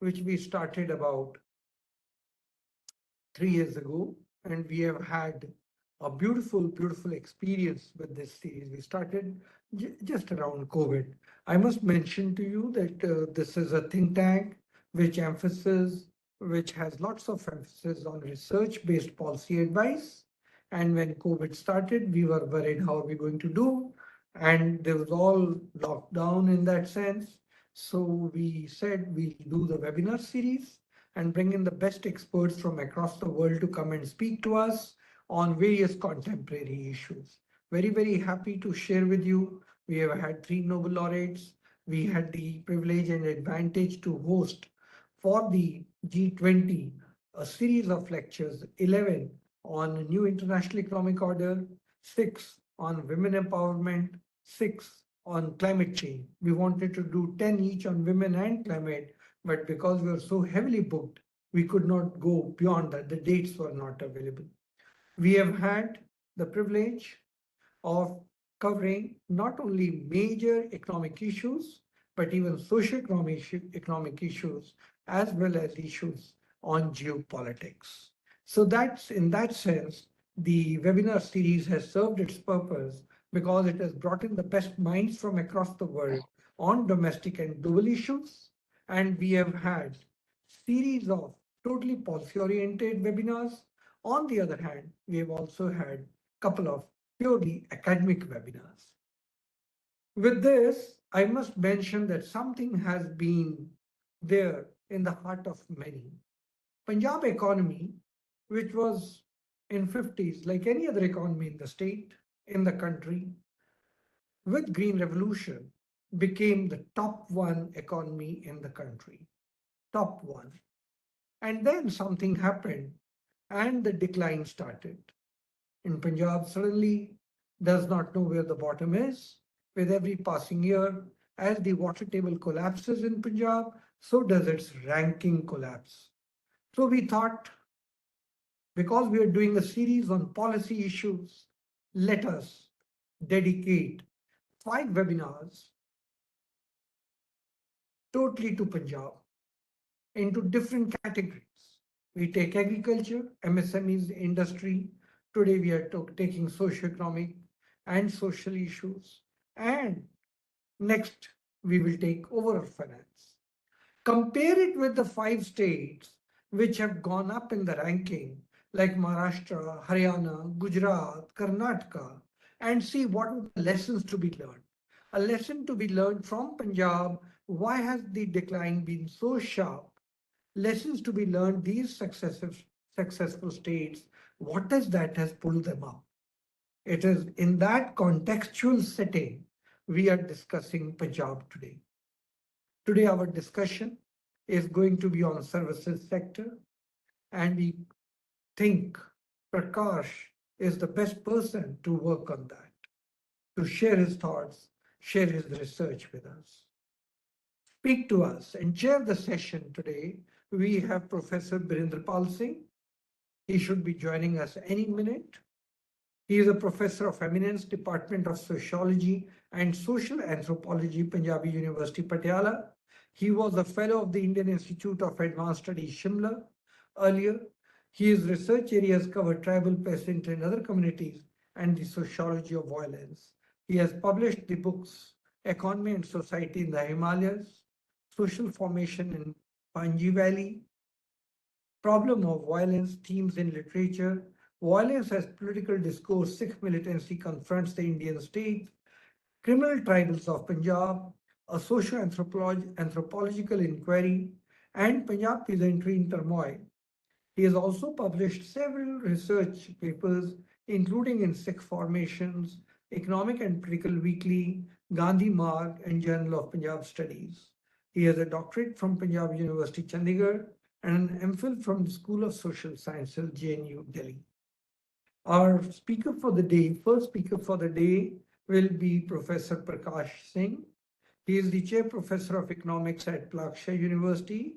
which we started about 3 years ago, and we have had a beautiful experience with this series. We started just around COVID. I must mention to you that this is a think tank which has lots of emphasis on research-based policy advice. And when COVID started, we were worried how are we going to do, and there was all locked down in that sense. So we said we'll do the webinar series and bring in the best experts from across the world to come and speak to us on various contemporary issues. Very happy to share with you. We have had 3 Nobel laureates. We had the privilege and advantage to host for the G20 a series of lectures, 11 on new international economic order, 6 on women empowerment, 6 on climate change. We wanted to do 10 each on women and climate, but because we were so heavily booked, we could not go beyond that. The dates were not available. We have had the privilege of covering not only major economic issues, but even socio-economic issues, as well as issues on geopolitics. So that's in that sense, the webinar series has served its purpose because it has brought in the best minds from across the world on domestic and global issues. And we have had series of totally policy-oriented webinars. On the other hand, we have also had a couple of purely academic webinars. With this, I must mention that something has been there in the heart of many. Punjab economy, which was in 50s, like any other economy in the state, in the country, with Green Revolution, became the top 1 economy in the country. Top 1. And then something happened and the decline started. In Punjab, suddenly does not know where the bottom is. With every passing year, as the water table collapses in Punjab, so does its ranking collapse. So we thought, because we are doing a series on policy issues, let us dedicate 5 webinars totally to Punjab into different categories. We take agriculture, MSMEs, industry. Today we are taking socio-economic and social issues. And next we will take overall finance. Compare it with the 5 states which have gone up in the ranking, like Maharashtra, Haryana, Gujarat, Karnataka, and see what are the lessons to be learned. A lesson to be learned from Punjab, why has the decline been so sharp? Lessons to be learned, these successful states, what is that has pulled them up? It is in that contextual setting we are discussing Punjab today. Today our discussion is going to be on services sector, and we think Prakarsh is the best person to work on that, to share his thoughts, share his research with us. Speak to us and chair the session today. We have Professor Birinder Singh. He should be joining us any minute. He is a professor of eminence, Department of Sociology and Social Anthropology, Punjab University, Patiala. He was a fellow of the Indian Institute of Advanced Studies, Shimla. Earlier, his research areas cover tribal, peasant, and other communities and the sociology of violence. He has published the books Economy and Society in the Himalayas, Social Formation in Panji Valley, Problem of Violence, Themes in Literature, Violence as Political Discourse, Sikh Militancy Confronts the Indian State, Criminal Tribals of Punjab, a Socio-Anthropological Inquiry, and Punjab Peasantry in Turmoil. He has also published several research papers, including in Sikh Formations, Economic and Political Weekly, Gandhi Marg, and Journal of Punjab Studies. He has a doctorate from Punjab University, Chandigarh, and an MPhil from the School of Social Sciences, JNU, Delhi. Our speaker for the day, first speaker for the day, will be Professor Prakarsh Singh. He is the Chair Professor of Economics at Plaksha University.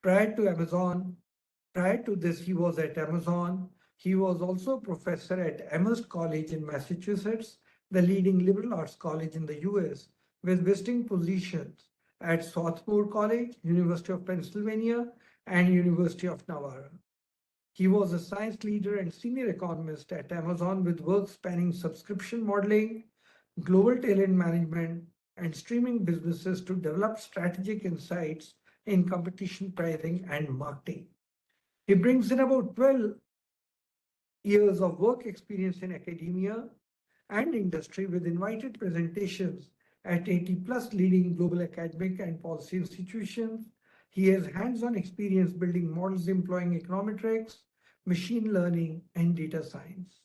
Prior to this, he was at Amazon. He was also a professor at Amherst College in Massachusetts, the leading liberal arts college in the US, with visiting positions at Swarthmore College, University of Pennsylvania, and University of Navarra. He was a science leader and senior economist at Amazon with work spanning subscription modeling, global talent management, and streaming businesses to develop strategic insights in competition pricing and marketing. He brings in about 12 years of work experience in academia and industry with invited presentations at 80 plus leading global academic and policy institutions. He has hands-on experience building models employing econometrics, machine learning, and data science.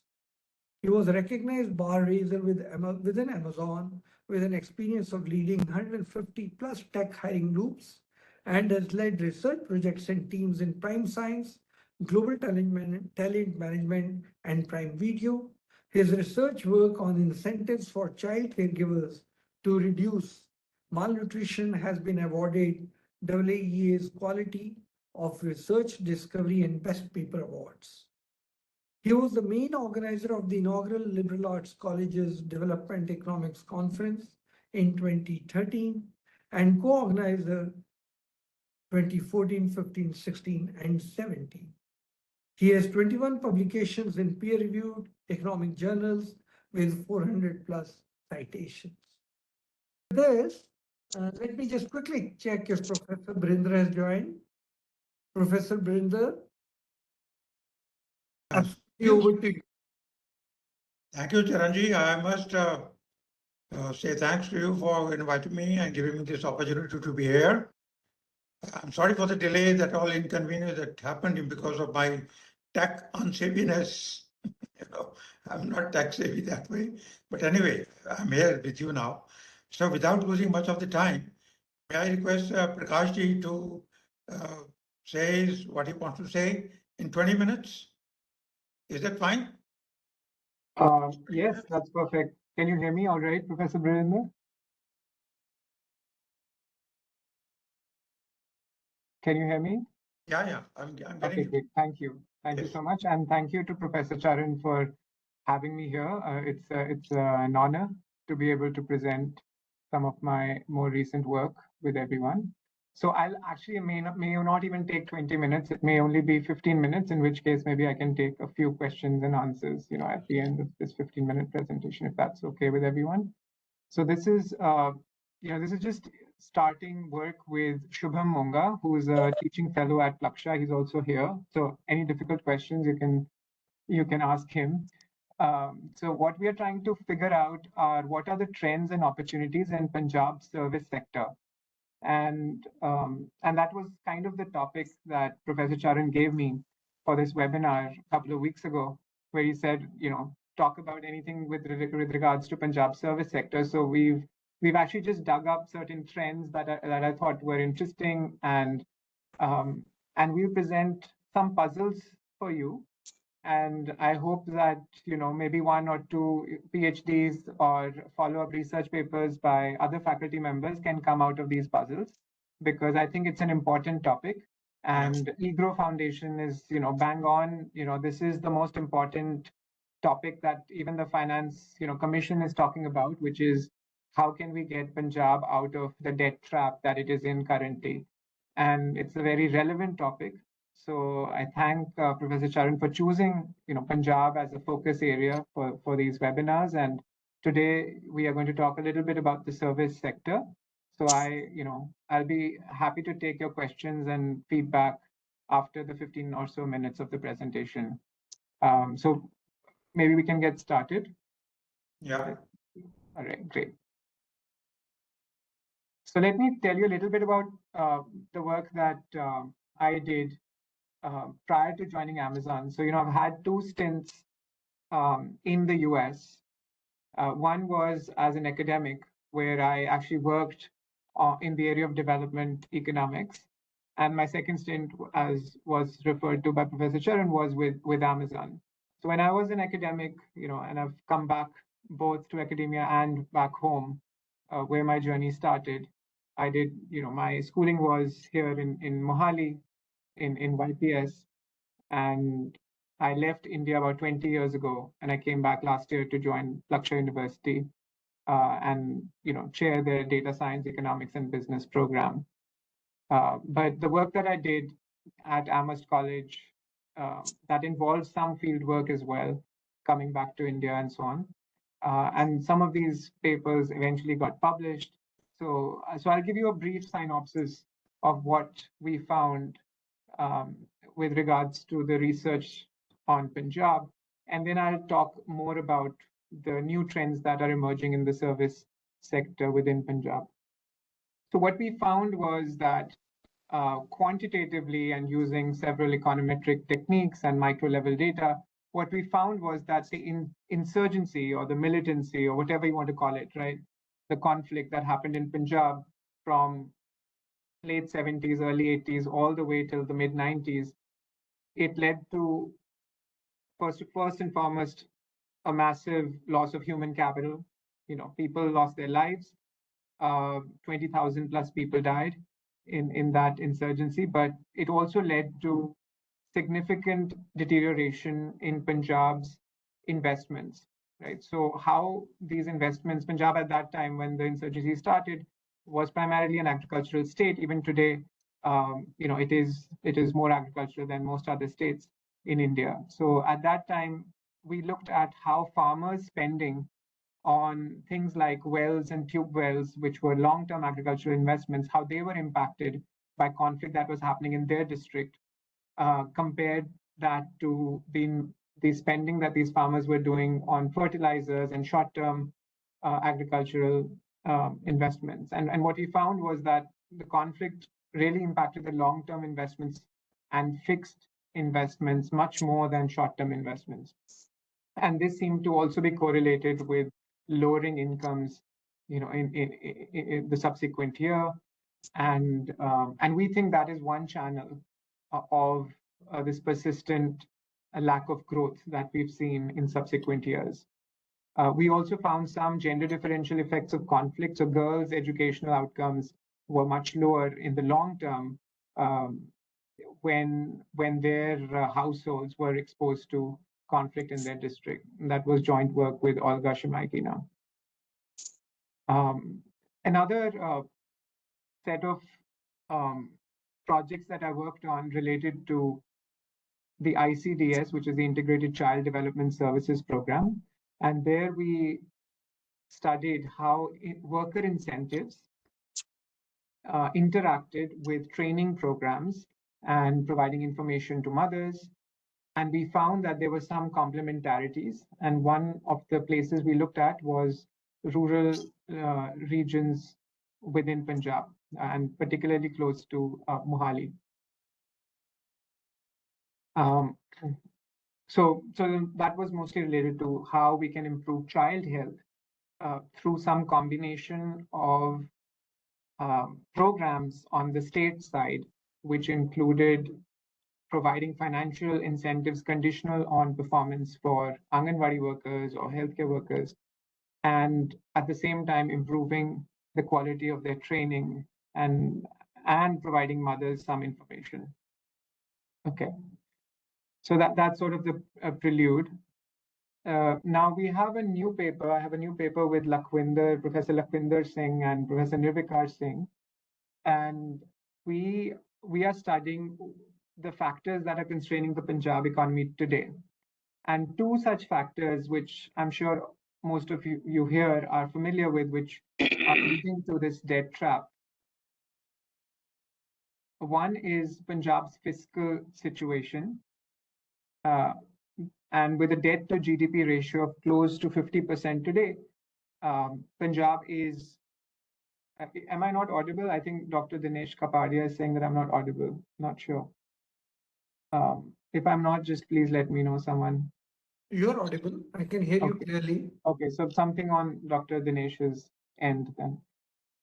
He was a recognized bar raiser within Amazon with an experience of leading 150 plus tech hiring loops and has led research projects and teams in prime science, global talent management, and prime video. His research work on incentives for child caregivers to reduce malnutrition has been awarded AAEA's Quality of Research Discovery and Best Paper Awards. He was the main organizer of the inaugural Liberal Arts Colleges Development Economics Conference in 2013 and co-organizer 2014, 15, 16, and 17. He has 21 publications in peer-reviewed economic journals with 400 plus citations. This, let me just quickly check if Professor Birinder has joined. Professor Birinder, over to you. Thank you, Charanji. I must say thanks to you for inviting me and giving me this opportunity to be here. I'm sorry for the delay, that all inconvenience that happened because of my tech unsavviness. I'm not tech savvy that way. But anyway, I'm here with you now. So without losing much of the time, may I request Prakarsh ji to say what he wants to say in 20 minutes? Is that fine? Yes, that's perfect. Can you hear me all right, Professor Birinder? Can you hear me? Yeah, I'm getting okay, great. Thank you. Thank you so much. And thank you to Professor Charan for having me here. It's an honor to be able to present some of my more recent work with everyone. So I'll actually may not even take 20 minutes. It may only be 15 minutes, in which case maybe I can take a few questions and answers, at the end of this 15-minute presentation, if that's okay with everyone. So this is, this is just starting work with Shubham Monga, who is a teaching fellow at Laksha. He's also here. So any difficult questions you can ask him. So what we are trying to figure out are what are the trends and opportunities in Punjab service sector. And that was kind of the topic that Professor Charan gave me for this webinar a couple of weeks ago, where he said, talk about anything with regards to Punjab service sector. So we've actually just dug up certain trends that I thought were interesting, and we'll present some puzzles for you. And I hope that, maybe one or two PhDs or follow-up research papers by other faculty members can come out of these puzzles, because I think it's an important topic. And EGROW Foundation is, bang on, this is the most important topic that even the Finance, Commission is talking about, which is how can we get Punjab out of the debt trap that it is in currently. And it's a very relevant topic. So I thank Professor Charan for choosing, Punjab as a focus area for these webinars. And today we are going to talk a little bit about the service sector. So I'll be happy to take your questions and feedback after the 15 or so minutes of the presentation. So maybe we can get started. Yeah. All right, great. So let me tell you a little bit about the work that I did prior to joining Amazon. So, I've had two stints in the US. One was as an academic, where I actually worked in the area of development economics. And my second stint, as was referred to by Professor Charan, was with Amazon. So when I was an academic, and I've come back both to academia and back home, where my journey started, I did, my schooling was here in Mohali, in YPS. And I left India about 20 years ago, and I came back last year to join Laksha University. and chair their data science, economics, and business program. But the work that I did at Amherst College that involved some field work as well, coming back to India and so on. And some of these papers eventually got published. So I'll give you a brief synopsis of what we found um, with regards to the research on Punjab. And then I'll talk more about the new trends that are emerging in the service sector within Punjab. So what we found was that quantitatively and using several econometric techniques and micro level data, what we found was that the insurgency or the militancy or whatever you want to call it, right? The conflict that happened in Punjab from late 70s, early 80s, all the way till the mid 90s, it led to first and foremost a massive loss of human capital. People lost their lives. 20,000 plus people died in that insurgency, but it also led to significant deterioration in Punjab's investments, right? So how these investments, Punjab at that time when the insurgency started was primarily an agricultural state. Even today, it is more agricultural than most other states in India. So at that time, we looked at how farmers' spending on things like wells and tube wells, which were long-term agricultural investments, how they were impacted by conflict that was happening in their district, compared that to the spending that these farmers were doing on fertilizers and short-term agricultural investments. And what we found was that the conflict really impacted the long-term investments and fixed investments much more than short-term investments. And this seemed to also be correlated with lowering incomes, in the subsequent year, and we think that is one channel of this persistent lack of growth that we've seen in subsequent years. We also found some gender differential effects of conflict. So girls' educational outcomes were much lower in the long term when their households were exposed to conflict in their district. And that was joint work with Olga Shemaikina. Another set of projects that I worked on related to the ICDS, which is the Integrated Child Development Services Program. And there we studied how worker incentives interacted with training programs and providing information to mothers. And we found that there were some complementarities. And one of the places we looked at was rural regions within Punjab, and particularly close to Mohali. So that was mostly related to how we can improve child health through some combination of programs on the state side, which included providing financial incentives conditional on performance for Anganwadi workers or healthcare workers, and at the same time improving the quality of their training and providing mothers some information. Okay, so that's sort of the prelude. Now we have a new paper. I have a new paper with Professor Lakhwinder Singh and Professor Nirvikar Singh, and we are studying the factors that are constraining the Punjab economy today. And two such factors, which I'm sure most of you here are familiar with, which are leading to this debt trap. One is Punjab's fiscal situation, and with a debt to GDP ratio of close to 50% today, Punjab is, am I not audible? I think Dr. Dinesh Kapadia is saying that I'm not audible, not sure. If I'm not, just please let me know, someone. You're audible. I can hear you clearly. Okay, so something on Dr. Dinesh's end then.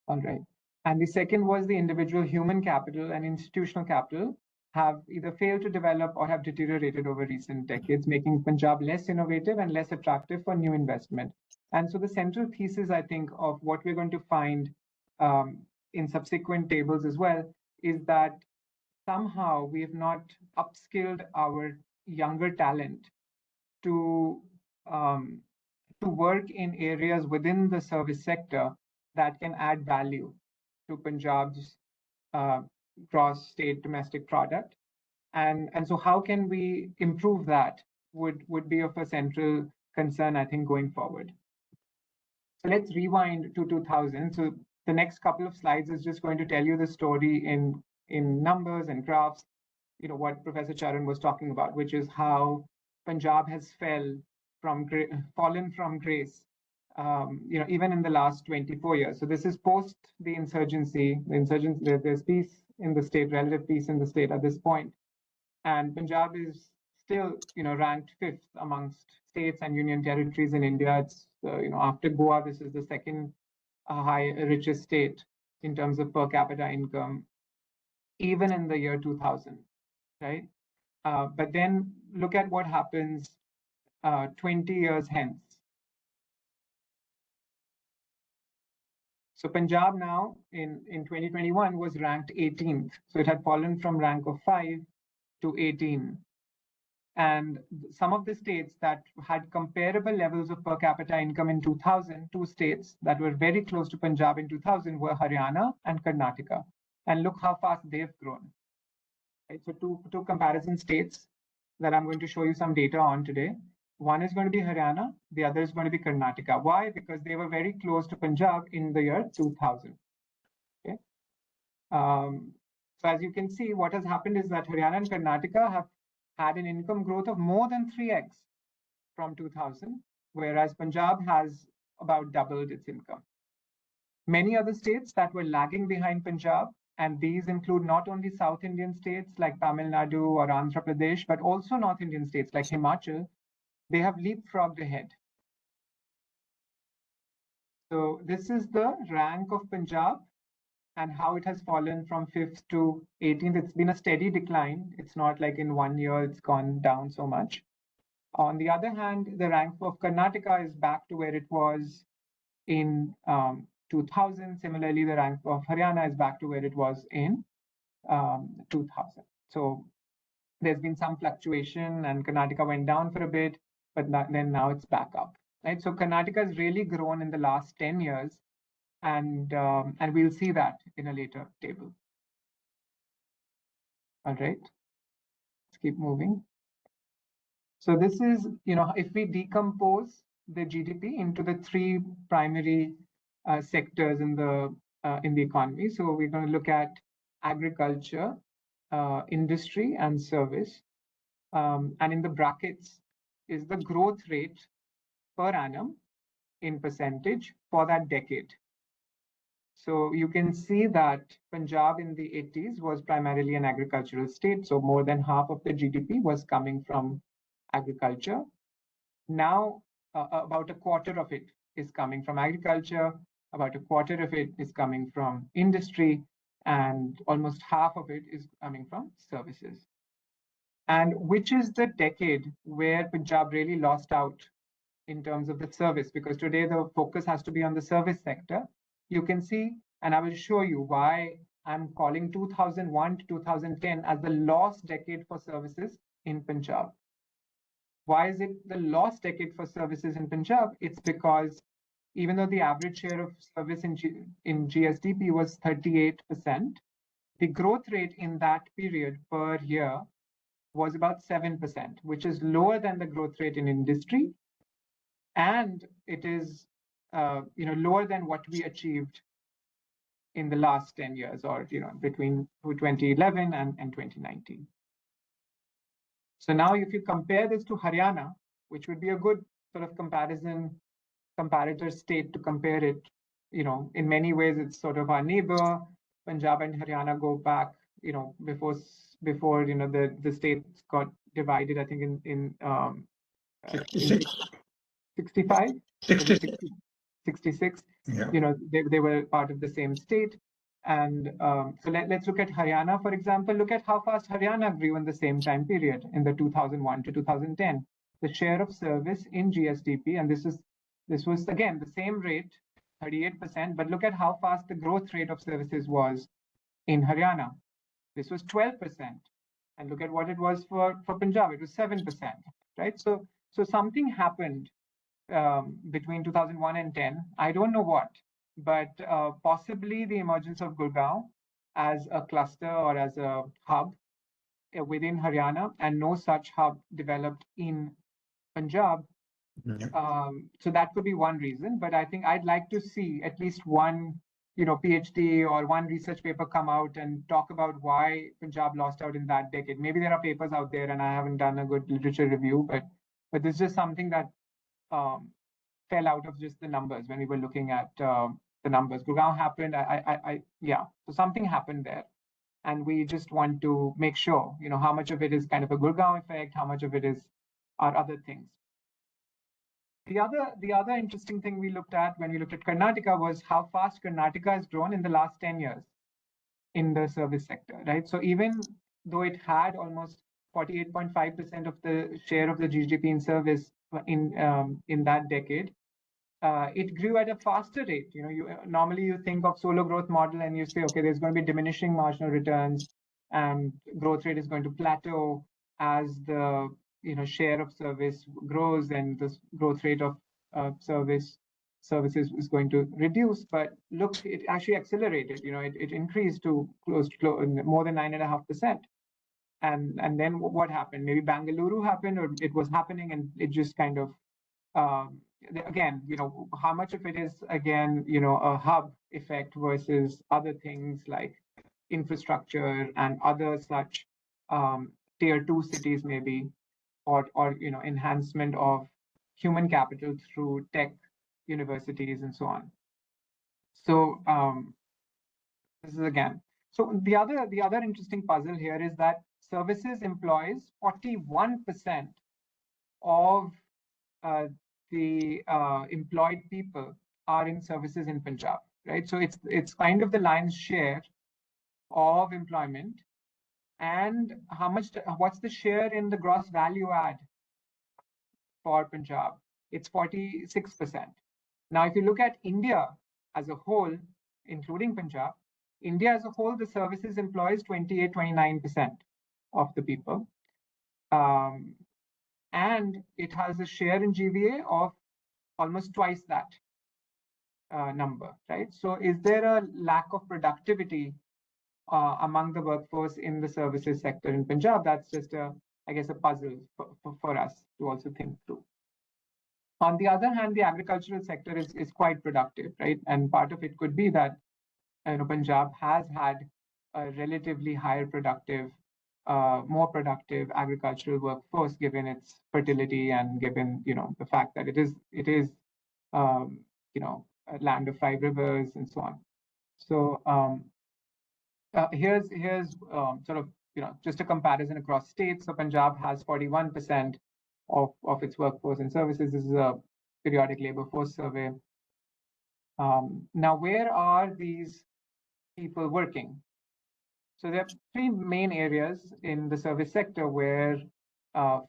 All right. And the second was the individual human capital and institutional capital have either failed to develop or have deteriorated over recent decades, making Punjab less innovative and less attractive for new investment. And so the central thesis, I think, of what we're going to find in subsequent tables as well is that somehow we have not upskilled our younger talent to to work in areas within the service sector that can add value to Punjab's gross state domestic product. And so how can we improve that would be of a central concern, I think, going forward. So let's rewind to 2000. So the next couple of slides is just going to tell you the story in numbers and graphs, what Professor Charan was talking about, which is how Punjab has fallen from grace, even in the last 24 years. So this is post the insurgency. There's peace in the state, relative peace in the state at this point. And Punjab is still, ranked 5th amongst states and union territories in India. It's, after Goa, this is the second richest state in terms of per capita income, even in the year 2000, right? But then look at what happens 20 years hence. So Punjab now in 2021 was ranked 18th. So it had fallen from rank of 5 to 18. And some of the states that had comparable levels of per capita income in 2000, two states that were very close to Punjab in 2000 were Haryana and Karnataka. And look how fast they've grown. Right? So two comparison states that I'm going to show you some data on today. One is going to be Haryana, the other is going to be Karnataka. Why? Because they were very close to Punjab in the year 2000. Okay. So as you can see, what has happened is that Haryana and Karnataka have had an income growth of more than 3x from 2000, whereas Punjab has about doubled its income. Many other states that were lagging behind Punjab, and these include not only South Indian states like Tamil Nadu or Andhra Pradesh, but also North Indian states like Himachal, they have leapfrogged ahead. So this is the rank of Punjab and how it has fallen from 5th to 18th. It's been a steady decline. It's not like in 1 year it's gone down so much. On the other hand, the rank of Karnataka is back to where it was in 2000. Similarly, the rank of Haryana is back to where it was in 2000. So there's been some fluctuation and Karnataka went down for a bit, but then now it's back up. Right? So Karnataka has really grown in the last 10 years. And we'll see that in a later table. All right, let's keep moving. So this is, if we decompose the GDP into the three primary sectors in the economy. So we're going to look at agriculture, industry, and service. And in the brackets is the growth rate per annum in percentage for that decade. So you can see that Punjab in the 80s was primarily an agricultural state. So more than half of the GDP was coming from agriculture. Now, about a quarter of it is coming from agriculture, about a quarter of it is coming from industry, and almost half of it is coming from services. And which is the decade where Punjab really lost out in terms of the service? Because today the focus has to be on the service sector. You can see, and I will show you why I'm calling 2001 to 2010 as the lost decade for services in Punjab. Why is it the lost decade for services in Punjab? It's because even though the average share of service in GSDP was 38%, the growth rate in that period per year was about 7%, which is lower than the growth rate in industry. And it is lower than what we achieved in the last 10 years, or between 2011 and 2019. So now if you compare this to Haryana, which would be a good sort of comparator state to compare it, in many ways it's sort of our neighbor. Punjab and Haryana go back, before the states got divided, I think in 65, 66. Yeah. They were part of the same state. And so let's look at Haryana, for example. Look at how fast Haryana grew in the same time period, in the 2001 to 2010. The share of service in GSDP, and this was again the same rate, 38%, but look at how fast the growth rate of services was in Haryana. This was 12%. And look at what it was for Punjab, it was 7%, right? So something happened between 2001 and 10. I don't know what, but possibly the emergence of Gurgaon as a cluster or as a hub within Haryana, and no such hub developed in Punjab. So that could be one reason, but I think I'd like to see at least one, PhD or one research paper come out and talk about why Punjab lost out in that decade. Maybe there are papers out there and I haven't done a good literature review, but it's just something that fell out of just the numbers when we were looking at the numbers. Gurgaon happened, so something happened there. And we just want to make sure, how much of it is kind of a Gurgaon effect, how much of it are other things. The other interesting thing we looked at when we looked at Karnataka was how fast Karnataka has grown in the last 10 years in the service sector, right? So even though it had almost 48.5% of the share of the GDP in service in that decade, it grew at a faster rate. Normally you think of solo growth model and you say, okay, there's going to be diminishing marginal returns and growth rate is going to plateau as the share of service grows and the growth rate of services is going to reduce. But look, it actually accelerated. It increased to close to more than 9.5%. And then what happened? Maybe Bangalore happened, or it was happening, and it just kind of again, how much of it is again, a hub effect versus other things like infrastructure and other such tier 2 cities maybe, or enhancement of human capital through tech universities and so on. So this is again. So the other interesting puzzle here is that services employs 41% of the employed people are in services in Punjab, right? So it's kind of the lion's share of employment. And what's the share in the gross value add for Punjab? It's 46%. Now, if you look at India as a whole, including Punjab, India as a whole, the services employs 28-29% of the people. And it has a share in GVA of almost twice that number, right? So is there a lack of productivity among the workforce in the services sector in Punjab? That's just I guess, a puzzle for us to also think through. On the other hand, the agricultural sector is quite productive, right? And part of it could be that Punjab has had a relatively higher productive, more productive agricultural workforce given its fertility and given the fact that it is a land of 5 rivers and so on. So here's sort of just a comparison across states. So Punjab has 41% of its workforce in services. This is a periodic labor force survey. Now, where are these people working? So there are 3 main areas in the service sector where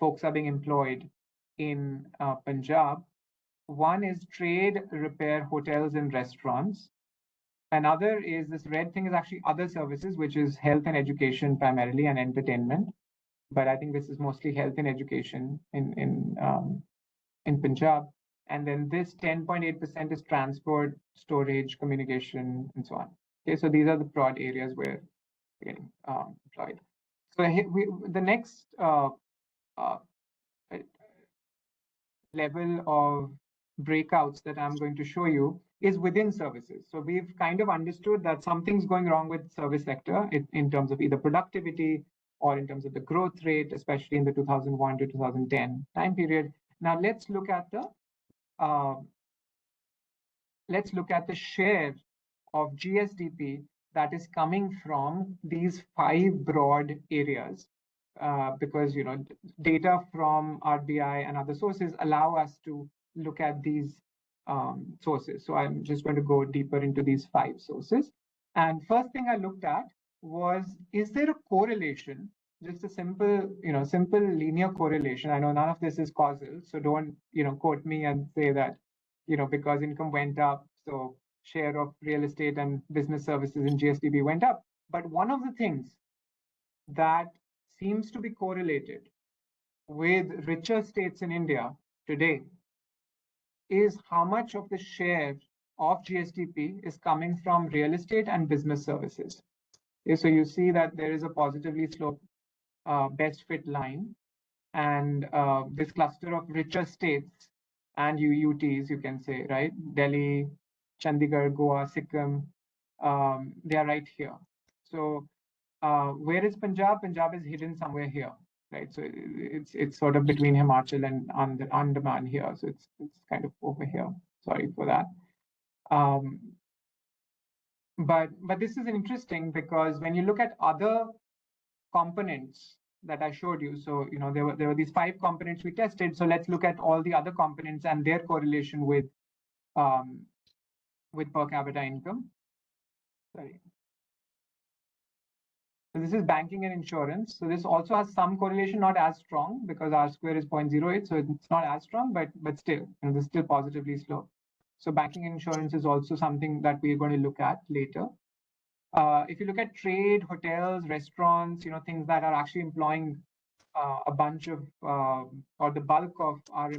folks are being employed in Punjab. One is trade, repair, hotels, and restaurants. Another is this red thing is actually other services, which is health and education primarily, and entertainment. But I think this is mostly health and education in Punjab. And then this 10.8% is transport, storage, communication, and so on. Okay, so these are the broad areas where we're getting employed. So the next level of breakouts that I'm going to show you is within services. So we've kind of understood that something's going wrong with service sector in terms of either productivity or in terms of the growth rate, especially in the 2001 to 2010 time period. Now let's look at the share of GSDP that is coming from these 5 broad areas, because data from RBI and other sources allow us to look at these sources. So I'm just going to go deeper into these 5 sources. And first thing I looked at was, is there a correlation, just a simple linear correlation? I know none of this is causal, so don't quote me and say that because income went up, so share of real estate and business services in GSDP went up. But one of the things that seems to be correlated with richer states in India today is how much of the share of GSDP is coming from real estate and business services. Okay, so you see that there is a positively sloped best fit line, and this cluster of richer states and UUTs, you can say, right? Delhi, Chandigarh, Goa, Sikkim, they are right here. So where is Punjab? Punjab is hidden somewhere here, right? So it's sort of between Himachal and Andaman here. So it's kind of over here. Sorry for that. But this is interesting because when you look at other components that I showed you, so there were these 5 components we tested. So let's look at all the other components and their correlation with per capita income. Sorry. So this is banking and insurance. So this also has some correlation, not as strong because R square is 0.08, so it's not as strong, but still, this is still positively slow. So banking and insurance is also something that we're going to look at later. If you look at trade, hotels, restaurants, things that are actually employing a bunch of or the bulk of our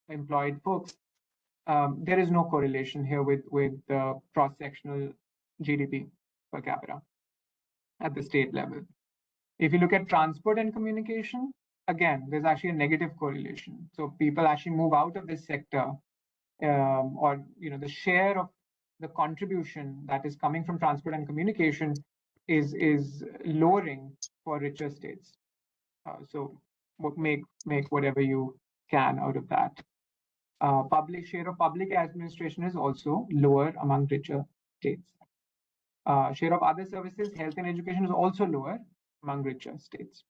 employed folks, there is no correlation here with the cross-sectional GDP per capita at the state level. If you look at transport and communication, again, there's actually a negative correlation. So people actually move out of this sector, or the share of the contribution that is coming from transport and communication is lowering for richer states. So make whatever you can out of that. Share of public administration is also lower among richer states. Share of other services, health and education is also lower among richer states.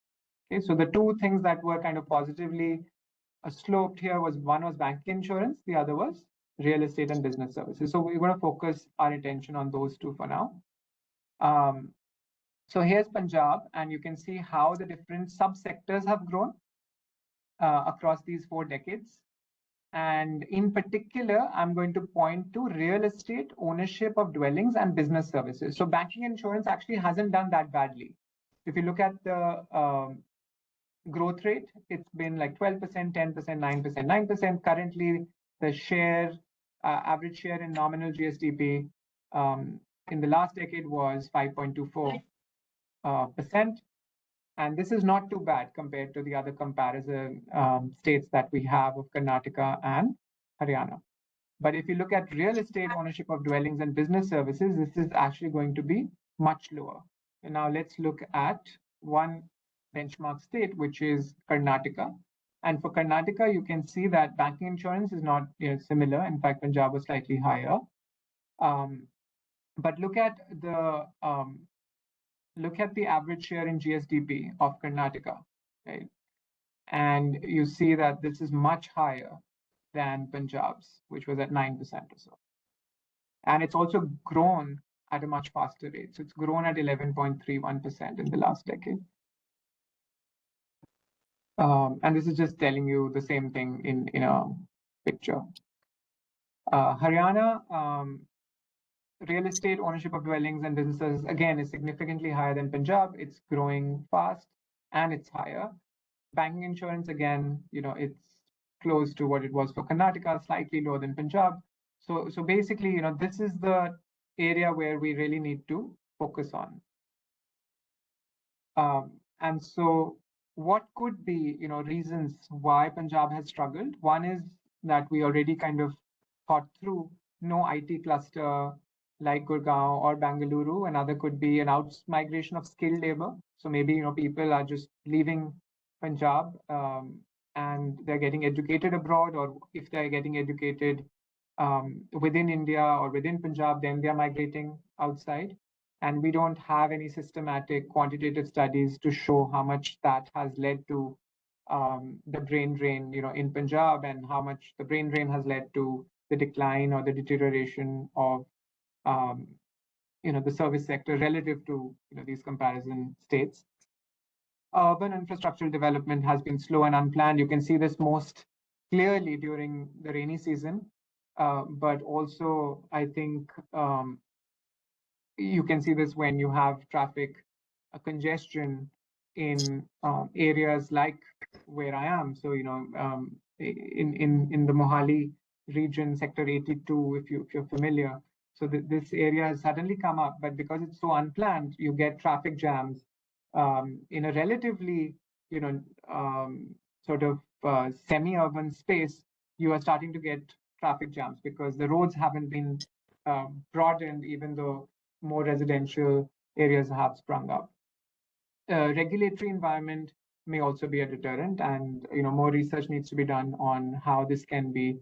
Okay, so the 2 things that were kind of positively sloped here was, one was banking insurance, the other was real estate and business services. So we're going to focus our attention on those 2 for now. So here's Punjab, and you can see how the different subsectors have grown across these 4 decades. And in particular, I'm going to point to real estate ownership of dwellings and business services. So banking insurance actually hasn't done that badly. If you look at the growth rate, it's been like 12%, 10%, 9%, 9%. Currently, the share, average share in nominal GSDP in the last decade was 5.24%. And this is not too bad compared to the other comparison states that we have of Karnataka and Haryana. But if you look at real estate ownership of dwellings and business services, this is actually going to be much lower. And now let's look at one benchmark state, which is Karnataka. And for Karnataka, you can see that banking insurance is not similar. In fact, Punjab was slightly higher. But look at the average share in GSDP of Karnataka, right? And you see that this is much higher than Punjab's, which was at 9% or so. And it's also grown at a much faster rate. So it's grown at 11.31% in the last decade. And this is just telling you the same thing in a picture. Haryana, real estate ownership of dwellings and businesses, again, is significantly higher than Punjab. It's growing fast and it's higher. Banking insurance, again, it's close to what it was for Karnataka, slightly lower than Punjab. So basically, this is the area where we really need to focus on. And so what could be, reasons why Punjab has struggled? One is that we already kind of thought through no IT cluster like Gurgaon or Bengaluru. Another could be an out-migration of skilled labor. So maybe, people are just leaving Punjab and they're getting educated abroad, or if they're getting educated within India or within Punjab, then they're migrating outside. And we don't have any systematic quantitative studies to show how much that has led to the brain drain, in Punjab, and how much the brain drain has led to the decline or the deterioration of, the service sector relative to, these comparison states. Urban infrastructural development has been slow and unplanned. You can see this most clearly during the rainy season, but also I think you can see this when you have traffic congestion in areas like where I am. So in the Mohali region, Sector 82, if you're familiar. So this area has suddenly come up, but because it's so unplanned, you get traffic jams in a relatively, sort of semi-urban space. You are starting to get traffic jams because the roads haven't been broadened, even though more residential areas have sprung up. Regulatory environment may also be a deterrent, and more research needs to be done on how this can be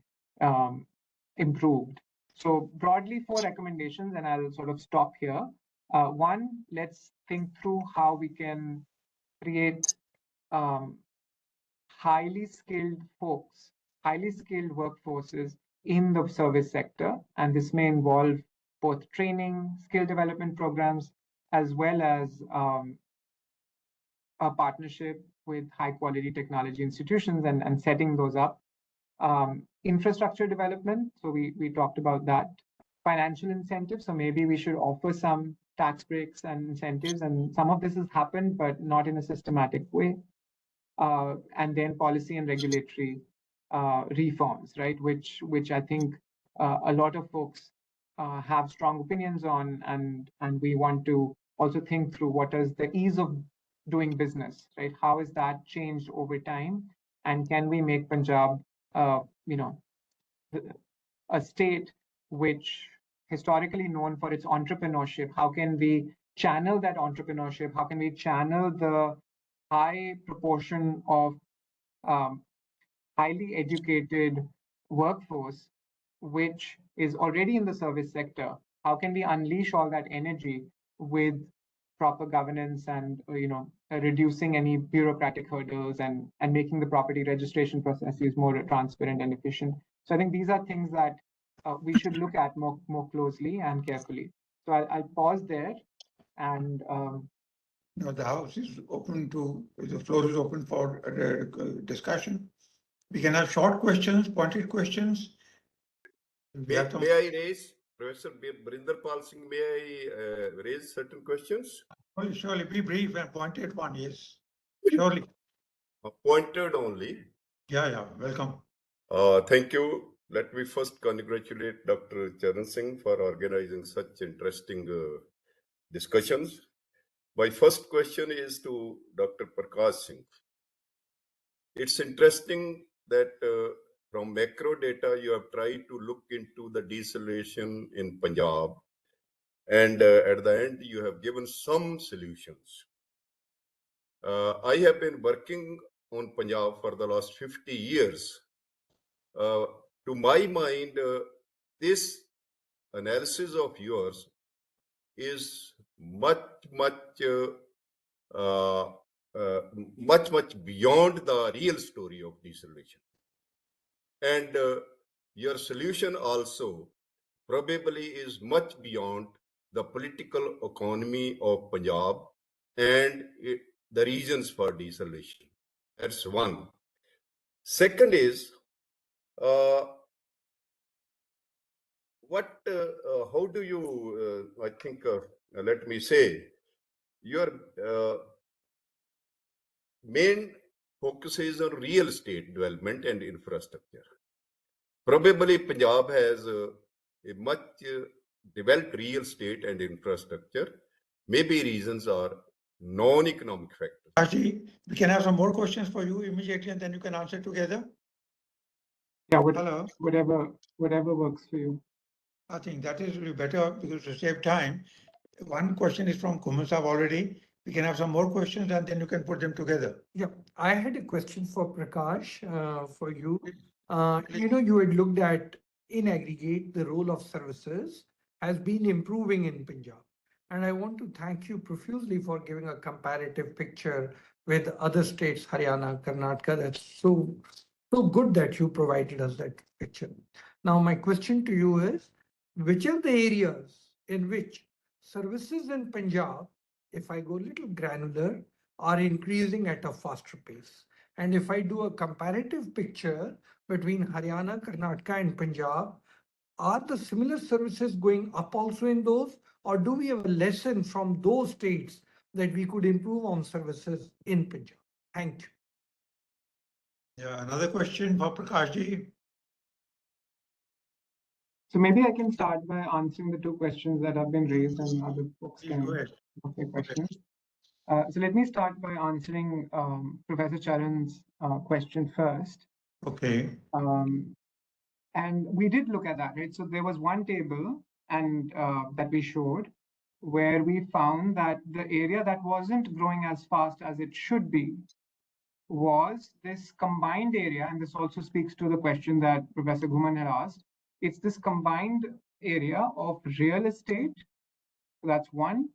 improved. So broadly, 4 recommendations, and I'll sort of stop here. One, let's think through how we can create highly skilled folks, highly skilled workforces in the service sector, and this may involve both training, skill development programs, as well as a partnership with high quality technology institutions and setting those up. Infrastructure development, so we talked about that. Financial incentives, so maybe we should offer some tax breaks and incentives, and some of this has happened, but not in a systematic way. And then policy and regulatory reforms, right? Which I think a lot of folks have strong opinions on, and we want to also think through what is the ease of doing business, right? How is that changed over time, and can we make Punjab, a state which historically known for its entrepreneurship? How can we channel that entrepreneurship? How can we channel the high proportion of highly educated workforce, which is already in the service sector? How can we unleash all that energy with proper governance and reducing any bureaucratic hurdles and making the property registration processes more transparent and efficient? So I think these are things that we should look at more closely and carefully. So I'll pause there, and the House is open to, the floor is open for discussion. We can have short questions, pointed questions. May I raise, Professor Birinder Pal Singh, may I raise certain questions? Oh, surely, be brief and pointed one, yes. Surely. Pointed only. Yeah, welcome. Thank you. Let me first congratulate Dr. Charan Singh for organizing such interesting discussions. My first question is to Dr. Prakarsh Singh. It's interesting that from macro data, you have tried to look into the deceleration in Punjab, and at the end, you have given some solutions. I have been working on Punjab for the last 50 years. To my mind, this analysis of yours is much beyond the real story of deceleration. And your solution also probably is much beyond the political economy of Punjab and the reasons for deceleration. That's one. Second is, how do you, I think, let me say, your main focus is on real estate development and infrastructure. Probably Punjab has a much developed real estate and infrastructure. Maybe reasons are non-economic factors. Actually, we can have some more questions for you immediately, and then you can answer together. Yeah, Hello. whatever works for you. I think that is really better because to save time. One question is from Kumar Saab already. We can have some more questions and then you can put them together. Yeah, I had a question for Prakash, for you. You had looked at, in aggregate, the role of services has been improving in Punjab. And I want to thank you profusely for giving a comparative picture with other states, Haryana, Karnataka. That's so good that you provided us that picture. Now, my question to you is, which are the areas in which services in Punjab, if I go a little granular, are increasing at a faster pace? And if I do a comparative picture between Haryana, Karnataka, and Punjab, are the similar services going up also in those, or do we have a lesson from those states that we could improve on services in Punjab? Thank you. Yeah, another question for Prakash ji. So maybe I can start by answering the two questions that have been raised, and other folks Please can go ahead. ask their questions. So let me start by answering Professor Charan's question first. Okay. And we did look at that, right? So there was one table and that we showed where we found that the area that wasn't growing as fast as it should be was this combined area, and this also speaks to the question that Professor Guman had asked. It's this combined area of real estate, that's one,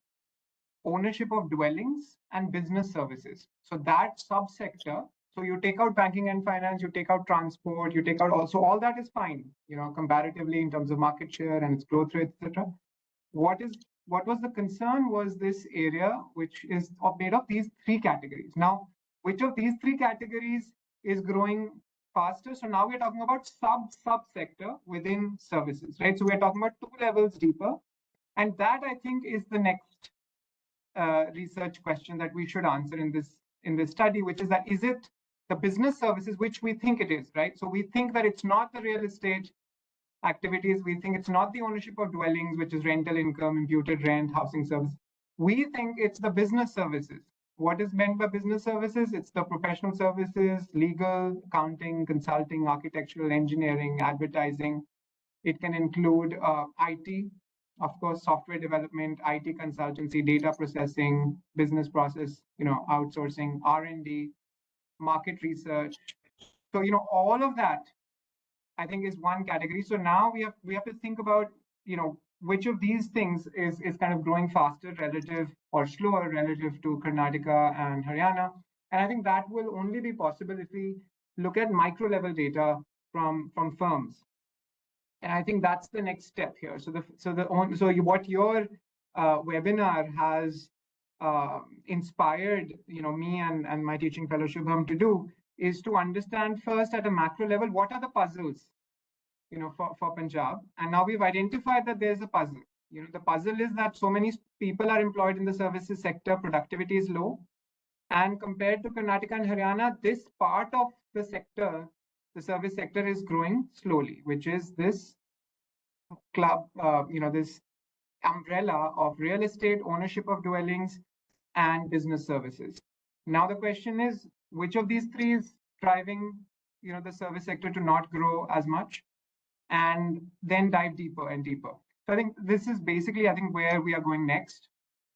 ownership of dwellings and business services. So that subsector, so you take out banking and finance, you take out transport, you take out also, all that is fine, comparatively in terms of market share and its growth rate, etc. What was the concern was this area, which is made of these three categories. Now, which of these three categories is growing faster? So now we're talking about subsector within services, right? So we're talking about 2 levels deeper. And that, I think, is the next research question that we should answer in this study, which is that, is it the business services, which we think it is, right? So we think that it's not the real estate activities. We think it's not the ownership of dwellings, which is rental income, imputed rent, housing service. We think it's the business services. What is meant by business services? It's the professional services, legal, accounting, consulting, architectural, engineering, advertising. It can include IT, of course, software development, IT consultancy, data processing, business process, outsourcing, R&D, market research. So, all of that, I think, is one category. So now we have to think about, which of these things is kind of growing faster relative or slower relative to Karnataka and Haryana. And I think that will only be possible if we look at micro level data from firms. And I think that's the next step here. So what your webinar has inspired, me and my teaching fellow Shubham to do is to understand first at a macro level, what are the puzzles, for Punjab. And now we've identified that there's a puzzle. The puzzle is that so many people are employed in the services sector, productivity is low. And compared to Karnataka and Haryana, this part of the sector, the service sector, is growing slowly, which is this club, this umbrella of real estate, ownership of dwellings, and business services. Now the question is, which of these three is driving, the service sector to not grow as much? And then dive deeper and deeper. So I think this is basically, where we are going next.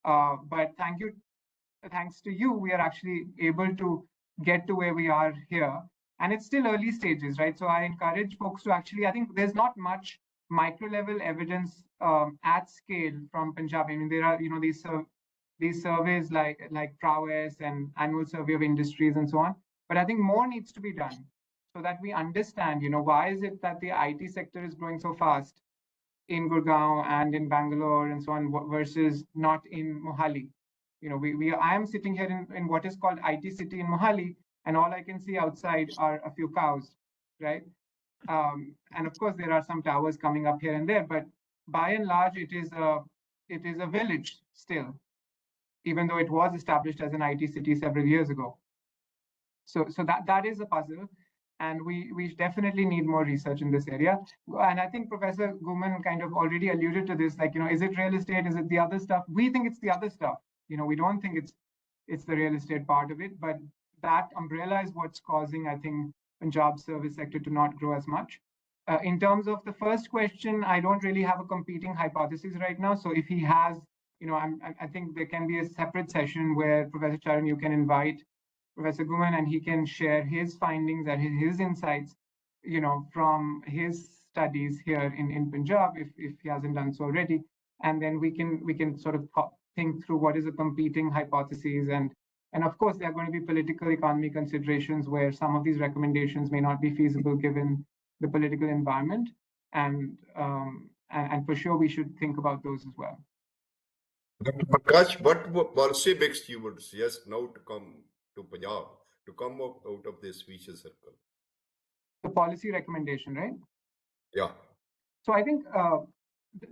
But thanks to you, we are actually able to get to where we are here. And it's still early stages, right? So I encourage folks to actually, I think there's not much micro level evidence at scale from Punjab. I mean, there are, these surveys like Prowess and Annual Survey of Industries and so on. But I think more needs to be done so that we understand, why is it that the IT sector is growing so fast in Gurgaon and in Bangalore and so on versus not in Mohali. I am sitting here in what is called IT City in Mohali, and all I can see outside are a few cows, right? And of course, there are some towers coming up here and there, but by and large, it is a village still, even though it was established as an IT city several years ago. So that is a puzzle, and we definitely need more research in this area. And I think Professor Guman kind of already alluded to this, like, is it real estate? Is it the other stuff? We think it's the other stuff. We don't think it's the real estate part of it, but that umbrella is what's causing, I think, Punjab's service sector to not grow as much. In terms of the first question, I don't really have a competing hypothesis right now. So if he has, I think there can be a separate session where Professor Charan, you can invite Professor Guman, and he can share his findings and his insights, from his studies here in Punjab, if he hasn't done so already. And then we can sort of think through what is a competing hypotheses. And of course, there are going to be political economy considerations where some of these recommendations may not be feasible given the political environment. And for sure, we should think about those as well. Dr. Prakarsh, what policy mix you would suggest now to come to Punjab, to come out of this vicious circle? The policy recommendation, right? Yeah. So I think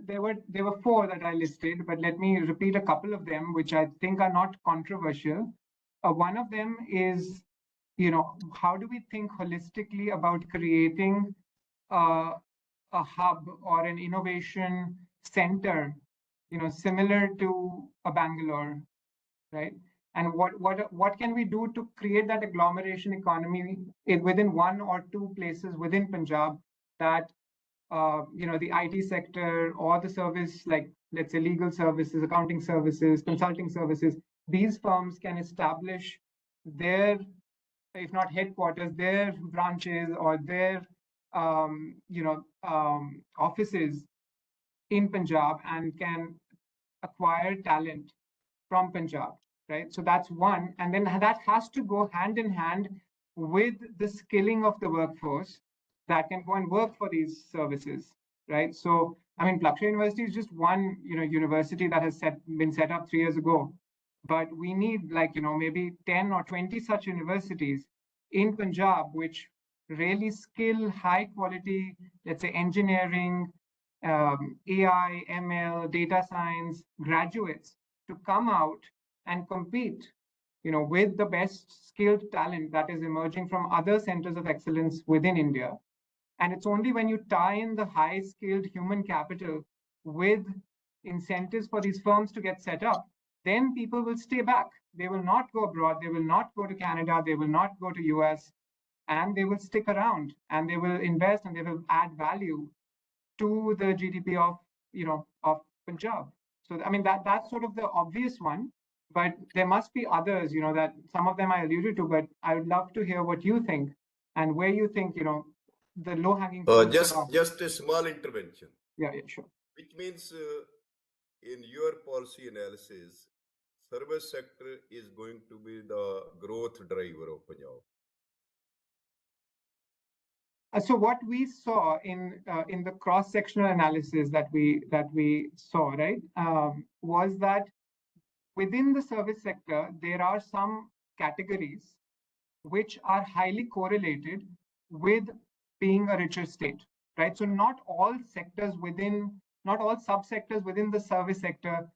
there were 4 that I listed, but let me repeat a couple of them, which I think are not controversial. One of them is, how do we think holistically about creating a a hub or an innovation center, similar to a Bangalore, right? And what can we do to create that agglomeration economy within one or two places within Punjab that the IT sector or the service, like let's say legal services, accounting services, consulting services, these firms can establish their, if not headquarters, their branches or their offices in Punjab and can acquire talent from Punjab, right? So that's one. And then that has to go hand in hand with the skilling of the workforce that can go and work for these services, right? So, I mean, Plaksha University is just one, university that has been set up 3 years ago. But we need maybe 10 or 20 such universities in Punjab, which really skill high quality, let's say engineering, AI, ML, data science graduates to come out and compete, with the best skilled talent that is emerging from other centers of excellence within India. And it's only when you tie in the high skilled human capital with incentives for these firms to get set up, then people will stay back. They will not go abroad. They will not go to Canada. They will not go to US, and they will stick around and they will invest and they will add value to the GDP of Punjab. So I mean that's sort of the obvious one, but there must be others, that some of them I alluded to, but I would love to hear what you think and where you think, the low-hanging fruits are. Just a small intervention. Yeah, sure. Which means in your policy analysis, service sector is going to be the growth driver of Punjab. So what we saw in the cross-sectional analysis that we saw, right, was that within the service sector there are some categories which are highly correlated with being a richer state, right? So not all subsectors within the service sector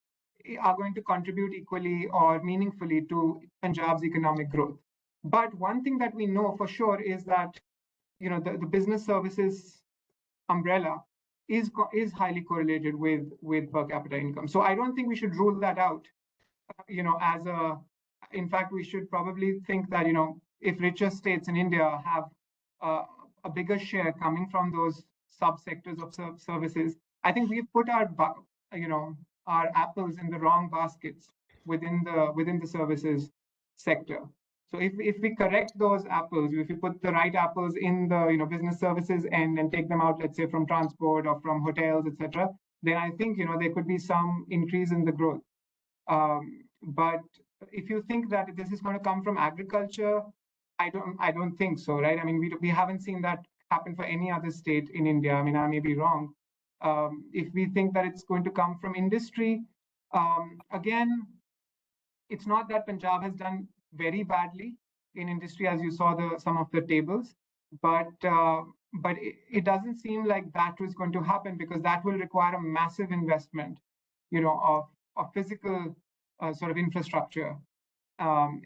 are going to contribute equally or meaningfully to Punjab's economic growth. But one thing that we know for sure is that the business services umbrella is highly correlated with per capita income. So I don't think we should rule that out. In fact, we should probably think that if richer states in India have a bigger share coming from those subsectors of services, I think we've put our apples in the wrong baskets within the services sector. So if we correct those apples, if we put the right apples in the business services and take them out, let's say from transport or from hotels, etc., then I think there could be some increase in the growth. But if you think that this is going to come from agriculture, I don't think so, right? I mean, we haven't seen that happen for any other state in India. I mean, I may be wrong. If we think that it's going to come from industry, again, it's not that Punjab has done very badly in industry, as you saw some of the tables, but it doesn't seem like that was going to happen, because that will require a massive investment, of physical sort of infrastructure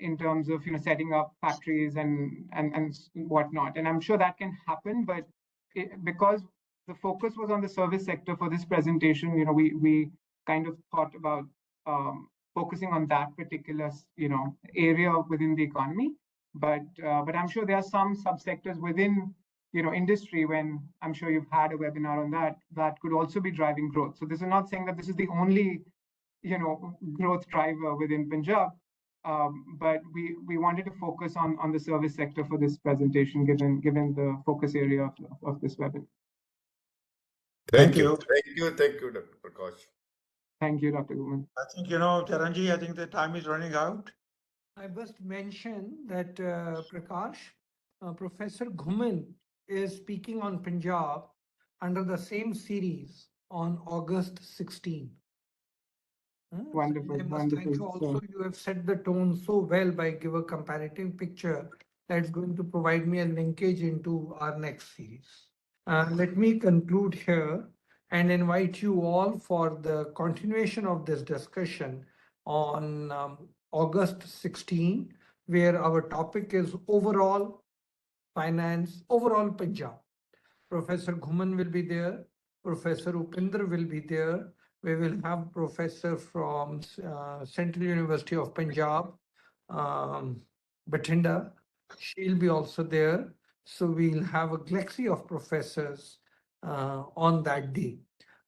in terms of setting up factories and whatnot. And I'm sure that can happen, but because the focus was on the service sector for this presentation, we kind of thought about focusing on that particular area within the economy. But I'm sure there are some subsectors within industry, when I'm sure you've had a webinar on that could also be driving growth. So this is not saying that this is the only growth driver within Punjab, but we wanted to focus on the service sector for this presentation, given the focus area of this webinar. Thank you, Dr. Prakash. Thank you, Dr. Guman. I think, Charanji, I think the time is running out. I must mention that Prakash, Professor Guman is speaking on Punjab under the same series on August 16. Wonderful, So I must wonderful. thank you also. You have set the tone so well by give a comparative picture that's going to provide me a linkage into our next series. Let me conclude here and invite you all for the continuation of this discussion on August 16, where our topic is overall finance, overall Punjab. Professor Ghuman will be there. Professor Upinder will be there. We will have professor from Central University of Punjab, Birinder. She'll be also there. So we'll have a galaxy of professors on that day.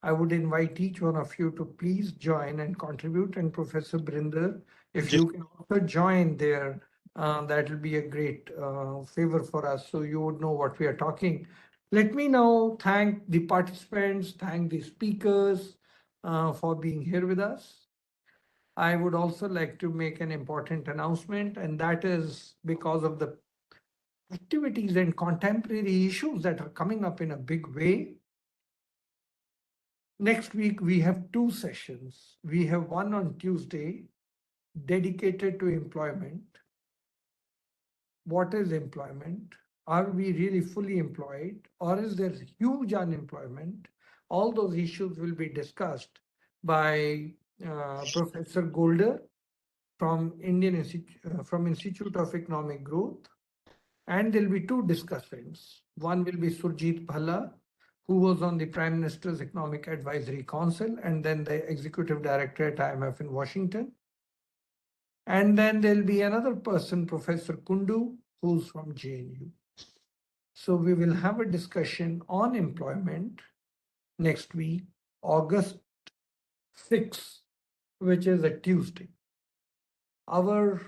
I would invite each one of you to please join and contribute. And Professor Birinder, if you can also join there, that will be a great favor for us. So you would know what we are talking. Let me now thank the participants, thank the speakers for being here with us. I would also like to make an important announcement, and that is because of the activities and contemporary issues that are coming up in a big way. Next week, we have 2 sessions. We have one on Tuesday dedicated to employment. What is employment? Are we really fully employed, or is there huge unemployment? All those issues will be discussed by Professor Golder from Institute of Economic Growth. And there'll be 2 discussants. One will be Surjit Bhalla, who was on the Prime Minister's Economic Advisory Council and then the Executive Director at IMF in Washington. And then there'll be another person, Professor Kundu, who's from JNU. So we will have a discussion on employment next week, August 6th, which is a Tuesday. Our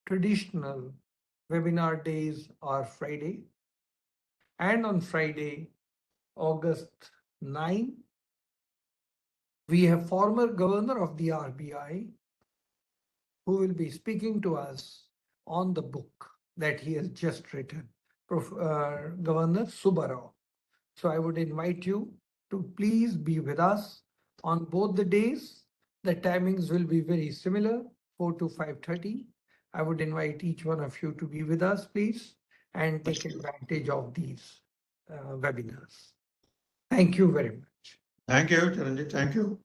traditional webinar days are Friday. And on Friday, August 9, we have former governor of the RBI who will be speaking to us on the book that he has just written, Governor Subbarao. So I would invite you to please be with us on both the days. The timings will be very similar, 4 to 5:30. I would invite each one of you to be with us, please, and take advantage of these webinars. Thank you very much. Thank you, Charanjit. Thank you.